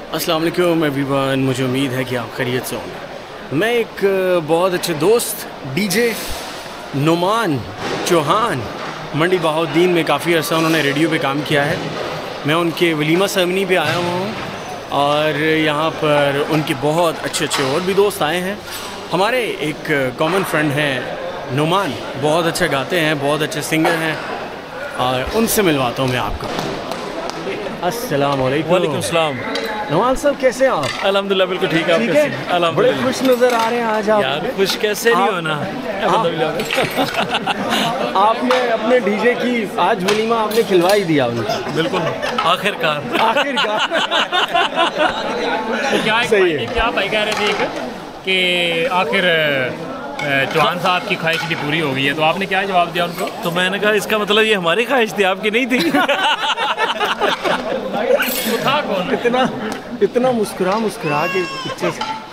अस्सलाम वालेकुम एवरीवन, मुझे उम्मीद है कि आप खैरियत से होंगे। मैं एक बहुत अच्छे दोस्त डीजे नुमान चौहान मंडी बहाउद्दीन में काफ़ी अर्सा उन्होंने रेडियो पे काम किया है। मैं उनके वलीमा सेरेमनी पे आया हुआ हूँ और यहाँ पर उनके बहुत अच्छे और भी दोस्त आए हैं। हमारे एक कॉमन फ्रेंड हैं नुमान, बहुत अच्छा गाते हैं, बहुत अच्छे सिंगर हैं और उनसे मिलवाता हूँ मैं आपको। अस्सलाम वालेकुम। वालेकुम सलाम। नुमान साहब कैसे हैं आप? अल्हम्दुलिल्लाह बिल्कुल ठीक है। ठीक है, बड़े खुश नज़र आ रहे हैं आज आप। यार खुश कैसे नहीं होना। आपने अपने डीजे की आज वलीमा आपने खिलवा ही दिया उनको। बिल्कुल आखिरकार सही है। क्या भाई कह रहे थे कि आखिर चौहान साहब की ख्वाहिश भी पूरी हो गई है, तो आपने क्या जवाब दिया उनको? तो मैंने कहा इसका मतलब ये हमारी ख्वाहिश थी, आपकी नहीं थी। तो था कौन? इतना मुस्कुरा के पिक्चर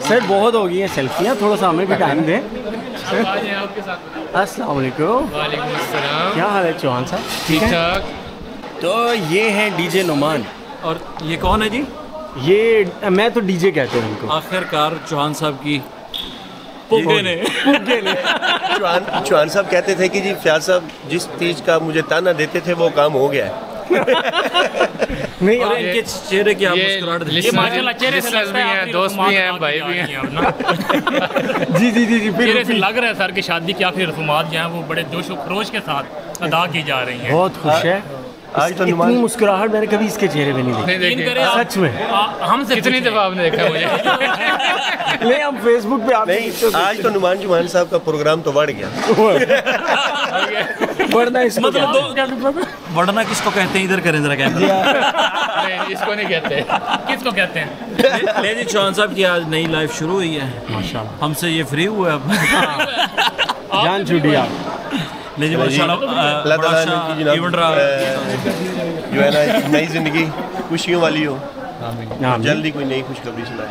सर बहुत हो गई हैं सेल्फियाँ, थोड़ा सा हमें भी टाइम दें। आपके साथ। अस्सलाम वालेकुम। वालेकुम अस्सलाम। क्या हाल है चौहान साहब? ठीक ठाक। तो ये हैं डीजे नुमान। और ये कौन है जी? ये मैं तो डीजे कहते हैं इनको। आखिरकार चौहान साहब की पुगे ने चौहान साहब कहते थे कि जी फयाज साहब जिस चीज़ का मुझे ताना देते थे वो काम हो गया है। नहीं और इनके चेहरे की आप मुस्कुराहट ये माशाल्लाह चेहरे से लगता है आप दोस्त भी हैं, भाई भी हैं। जी चेहरे से लग रहा है सर की शादी की आखिरी रस्मात जो हैं वो बड़े जोश और खरोश के साथ अदा की जा रही हैं। बहुत खुश है। आज तो इतनी मुस्कुराहट मैंने कभी इसके चेहरे पे नहीं देखी। यकीन करें सच में हमसे कितनी दफ़ा आपने देखा मुझे? नहीं, हम फेसबुक पे आप नहीं, आज तो नुमान चौहान साहब का प्रोग्राम तो बढ़ गया। बढ़ना इसको मतलब बढ़ना किसको कहते हैं? इधर करें जरा कैमरा। नहीं, इसको नहीं कहते। किसको कहते हैं? ले जी चौहान साहब की आज नई लाइफ शुरू हुई है माशाल्लाह। हमसे ये फ्री हुआ है अब। जान छूटी आप। ले जी अल्लाह ताला इनकी जनाब इवेंट रहा जो है ना नई जिंदगी खुशियों वाली हो, आमीन। जल्दी कोई नई खुशखबरी सुनाए।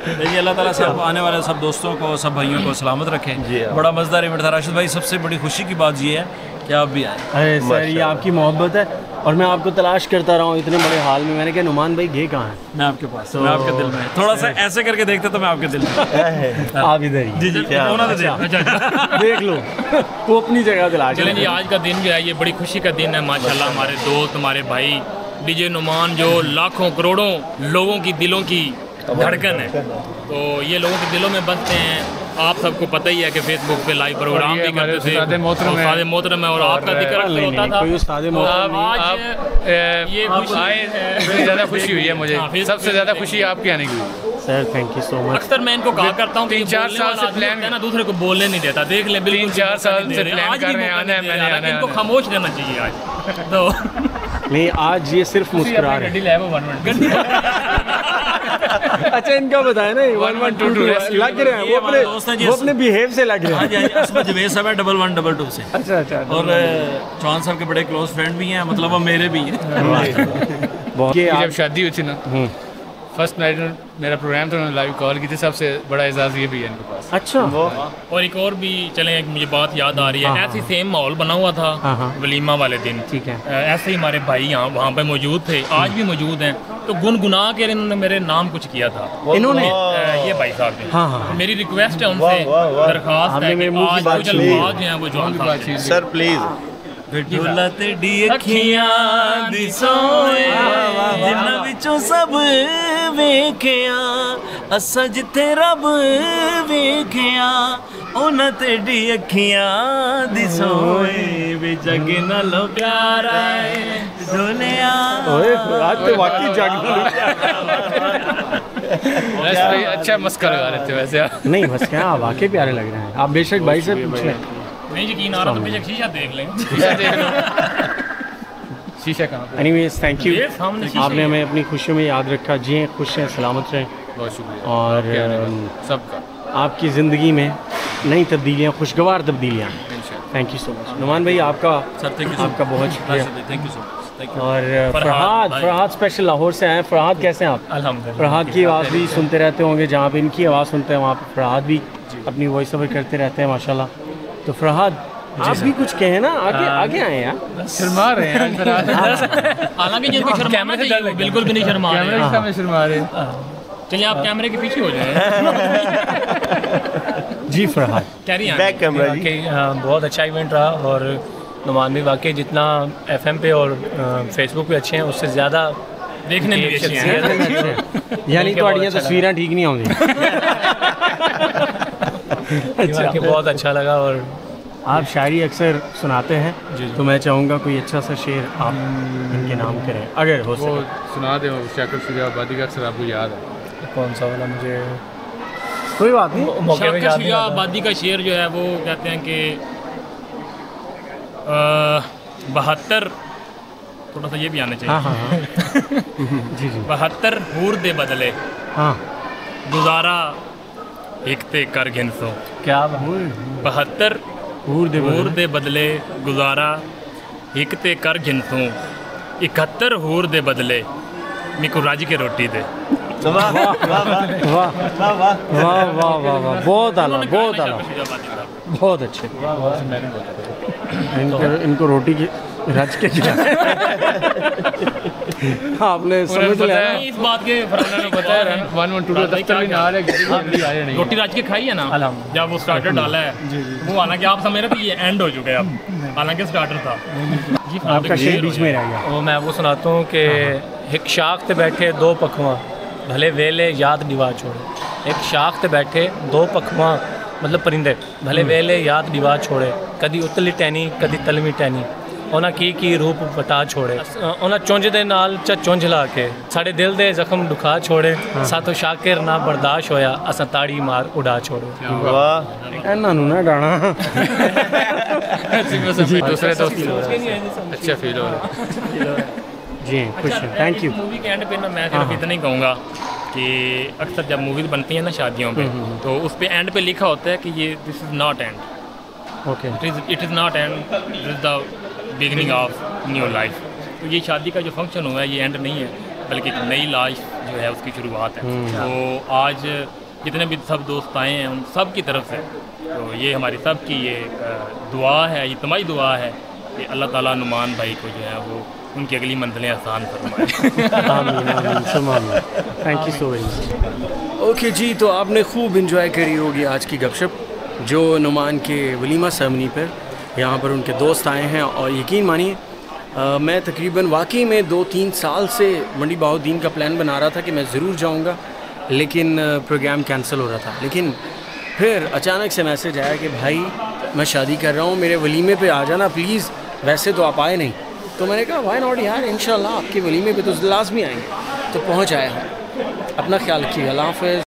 देखिए अल्लाह ताला सब आने वाले सब दोस्तों को, सब भाइयों को सलामत रखें। जी हाँ। बड़ा मज़ेदार इवेंट था राशिद भाई। सबसे बड़ी खुशी की बात ये है कि आप भी आए। अरे सर ये आपकी मोहब्बत है और मैं आपको तलाश करता रहा हूँ इतने बड़े हाल में। मैंने कहा नुमान भाई गए कहाँ हैं? मैं आपके पास, मैं आपके दिल में। थोड़ा सा ऐसे करके देखते तो मैं आपके दिल में। आप इधर ही। जी देख लो वो अपनी जगह तलाश। चलें जी, आज का दिन जो है ये बड़ी खुशी का दिन है माशाल्लाह। हमारे दोस्त, हमारे भाई डीजे नुमान जो लाखों करोड़ों लोगों की दिलों की धड़कन है, तो ये लोगों के दिलों में बसते हैं। आप सबको पता ही है कि फेसबुक पे लाइव प्रोग्राम भी करते थे, उस्ताद मोहतरम है और आपका जिक्र अक्सर होता था। कोई उस्ताद मोहतरम नहीं। आज ये खुशी बड़ी ज़्यादा खुशी हुई है मुझे। सबसे ज़्यादा खुशी आपके आने की हुई। Sir thank you so much. अक्सर मैं इनको कहा करता हूँ 3-4 साल से प्लान ना दूसरे को बोलने नहीं देता। देख ले, बिल्कुल 3-4 साल से प्लान कर रहे हैं, आना है, मैंने आना है। इनको खामोश रहना चाहिए आज। तो नहीं आज ये सिर्फ मुस्कुरा रहे हैं। अच्छा इनका बताया ना 1122 लग रहे हैं, वो अपने बिहेव से लग रहे हैं। इसमें जवेद साहब है 1122 से। अच्छा और चौहान साहब के बड़े क्लोज फ्रेंड भी हैं, मतलब वो मेरे भी हैं। बहुत जब शादी हुई थी ना, फर्स्ट नाइट मेरा प्रोग्राम था, उन्होंने लाइव कॉल की थी। सबसे बड़ा एजाज़ ये भी है इनके पास। अच्छा और एक और भी चलें, एक मुझे बात याद आ रही है। ऐसे ही सेम माहौल बना हुआ था वलीमा वाले दिन। ठीक है। ऐसे ही हमारे भाई यहाँ वहाँ पे मौजूद थे, आज भी मौजूद हैं। तो गुनगुना के इन्होंने मेरे नाम कुछ किया था। इन्होंने ये भाई साहब ने। हाँ। मेरी रिक्वेस्ट है उनसे, दरखास्त है कि आज कुछ अल्फाज जो हैं वो जवान साहब से। सर प्लीज ढोला तेरी अखियां दी सोए जिन्हां विचों सब वेखिया, असा जिथे रब वेखिया उन्हां तेरी अखियां दी सोए वे जग नालों प्यारा है ढोलिया। ओए आज तो वाकई जागना। वैसे भाई अच्छा मस्का लगा रहे थे वैसे आप। नहीं बस क्या वाकई प्यारे लग रहे हैं आप। बेशक भाई से पूछ लें। नहीं यकीन आ रहा तो बेशक शीशा देख लें। शीशा कहाँ पे? एनीवेज थैंक यू, ये सामने शीशे आपने हमें अपनी खुशियों में याद रखा। जिए खुश हैं, सलामत रहें बहुत शुक्रिया और आपके आने का, सबका। आपकी ज़िंदगी में नई तब्दीलियाँ, खुशगवार तब्दीलियाँ। इंशाल्लाह। Thank you so much Numan भाई, आपका सर थैंक यू, आपका बहुत शुक्रिया। Thank you so much. और फरहाद फरहाद स्पेशल लाहौर से आए। फरहाद कैसे हैं आप? अल्हम्दुलिल्लाह। फरहाद की आवाज़ भी सुनते रहते होंगे, जहाँ पे इनकी आवाज़ सुनते हैं वहाँ पे फरहाद भी अपनी वॉइस ओवर करते रहते हैं माशाल्लाह। तो फरहाद आप भी कुछ कहें ना, आगे आगे आए यार। शर्मा रहे हैं आज हालांकि जिनको शर्माना चाहिए वो बिल्कुल भी नहीं शर्मा रहे हैं। कैमरे शर्मा रहे हैं। चलिए आप कैमरे के पीछे हो जाएं। जी Farhad carry on. Back camera जी। बहुत अच्छा इवेंट रहा और नुमान भी वाकई जितना FM पे और फेसबुक पे अच्छे हैं उससे ज़्यादा देखने में भी अच्छे हैं। यानी ਤੁਹਾਡੀਆਂ तस्वीरें ठीक नहीं आਉਂਦੀ। अच्छा बहुत अच्छा लगा। और आप शायरी अक्सर सुनाते हैं तो मैं चाहूँगा कोई अच्छा सा शेर आप इनके नाम करें अगर हो वो सके। सुना दे शाकिर शुजा आबादी का अक्सर आपको याद है। कौन सा वाला मुझे कोई बात नहीं। मौके पे शाकिर याद नहीं शुजा आता। आबादी का शेर जो है वो कहते हैं कि 72 थोड़ा सा ये भी आना चाहिए। हाँ हाँ हाँ जी जी 72 हूर दे बदले हाँ गुजारा हिकते कर घिनसो। क्या 72 हूर दे हूर दे बदले गुजारा हिकते कर घिनसो 71 हूर दे बदले मिको राज के रोटी दे। वाह वाह वाह वाह वाह वाह वाह वाह वाह वाह वाह बहुत आला बहुत आला शाकिर शुजा आबादी साहब। बहुत अच्छे। इनको रोटी की रच के खिला आपने समझ लिया ना? इस बात के फराना ने पता है 1122 दफ्तर भी ना आ रहा है नहीं। रोटी राज के खाई है ना जब वो स्टार्टर डाला है वो, हालांकि आप समझ रहे थे ये एंड हो चुका है अब, हालांकि स्टार्टर था। आपका शेर बीच में रह गया। वो मैं वो सुनाता हूँ कि एक शाख ते बैठे दो पखवा भले वेले याद डिवा छोड़े। एक शाख ते बैठे दो पखवा मतलब परिंदे भले वेले याद डिवा छोड़े। कदी उतली टैनी कदी तलवी टैनी ਉਹਨਾਂ ਕੀ ਰੂਪ ਬਤਾ ਛੋੜੇ। ਉਹਨਾਂ ਚੁੰਝ ਦੇ ਨਾਲ ਚੁੰਝ ਲਾ ਕੇ ਸਾਡੇ ਦਿਲ ਦੇ ਜ਼ਖਮ ਦੁਖਾ ਛੋੜੇ। ਸਾਥੋਂ ਸ਼ਾਕਿਰ ਨਾ ਬਰਦਾਸ਼ਤ ਹੋਇਆ ਅਸਾਂ ਤਾੜੀ ਮਾਰ ਉਡਾ ਛੋੜੇ। वाह ਇਹਨਾਂ ਨੂੰ ਨਾ ਡਾਣਾ। दूसरे दोस्त अच्छा फील हो रहा है। जी खुश हैं, थैंक यू। मूवी के एंड पे ना मैं सिर्फ इतना ही कहूँगा कि अक्सर जब मूवीज बनती हैं ना शादियों पे तो उस पे एंड पे लिखा होता है कि ये this is not and, okay it is not and, this is the beginning of new life. तो ये शादी का जो फंक्शन हुआ है ये एंड नहीं है बल्कि एक नई लाइफ जो है उसकी शुरुआत है। तो आज जितने भी सब दोस्त आए हैं उन सब की तरफ से तो ये हमारी सब की ये दुआ है, इज्तिमाई दुआ है कि अल्लाह ताला नुमान भाई को जो है वो उनकी अगली मंजिलें आसान फरमाए। Thank you so very much. Okay जी, तो आपने खूब इंजॉय करी होगी आज की गपशप जो नुमान के वलीमा सेरेमनी पर यहाँ पर उनके दोस्त आए हैं। और यकीन मानिए मैं तकरीबन वाकई में 2-3 साल से मंडी बहाउद्दीन का प्लान बना रहा था कि मैं ज़रूर जाऊँगा, लेकिन प्रोग्राम कैंसिल हो रहा था। लेकिन फिर अचानक से मैसेज आया कि भाई मैं शादी कर रहा हूँ, मेरे वलीमे पे आ जाना प्लीज़। वैसे तो आप आए नहीं, तो मैंने कहा वाई नॉट यार, इंशाल्लाह आपके वलीमे पे तो लाजमी आएंगे। तो पहुँच आया हूँ। अपना ख्याल रखिए, अल्लाह हाफ़िज़।